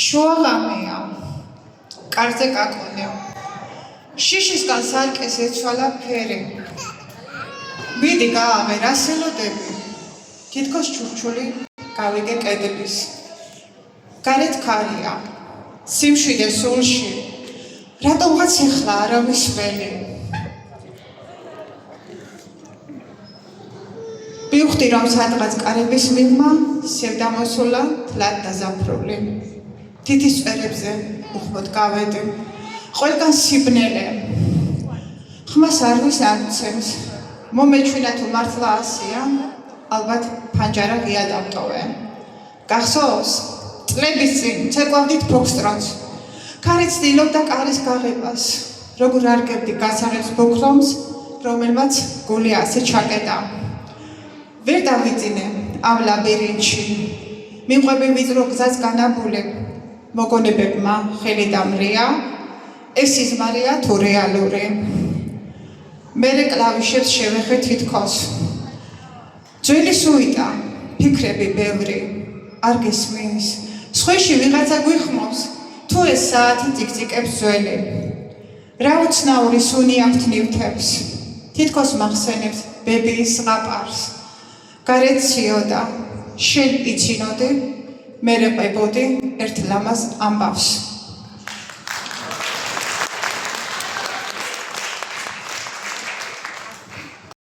შუაღამეა, კარზე კაკონე. შიშისგან სარკეს ეცვალა ფერი. ვიდი გააღე, რას ელოდები? თითქოს ჩურჩული გავიგე კედლის. გარეთ ქარია, სიმშვიდე სულში, რატომღაც ეხლა არავის ველი. ვივხვდი, რომ სადღაც კარების მიღმა სევდამოსულა თლად დაზაფრული. თითის წვერებზე უხმოდ გავედი, ყველგან სიბნელე. ხმას არვის არცემს, მომეჩვინა თუ მართლა ასია, ალბათ ფანჯარა ღიადავტოვე. გახსოვს, წლების წინ ცეკვავდით ფოქსტროტს. ქარი ცდილობდა კარის გაღებას, როგორ არგებდი გასაღებს ბოქრომს, რომელმაც გული ასე ჩაკეტა. ვერ დავიძინე ამ ლაბირინთში, მიყვები ვიწრო გზას განაბული, მოგონებებმა ხელი დამრია, ეს სიზმარია თუ რეალური. მერე კლავიშებს შევეხე თითქოს. ძველი სუიტა, ფიქრები ბევრი, არ გესმის, სხვეში ვიღაცა გვიხმობს, თუ ეს საათი წიკწიკებს ძველი. რა უცნაური სუნი აქვთ ნივთებს, თითქოს მახსენებს ბებიის ზღაპარს. გარეთ ციოდა, შენ იცინოდი, მერე ყვებოდი ერთ ლამაზ ამბავს.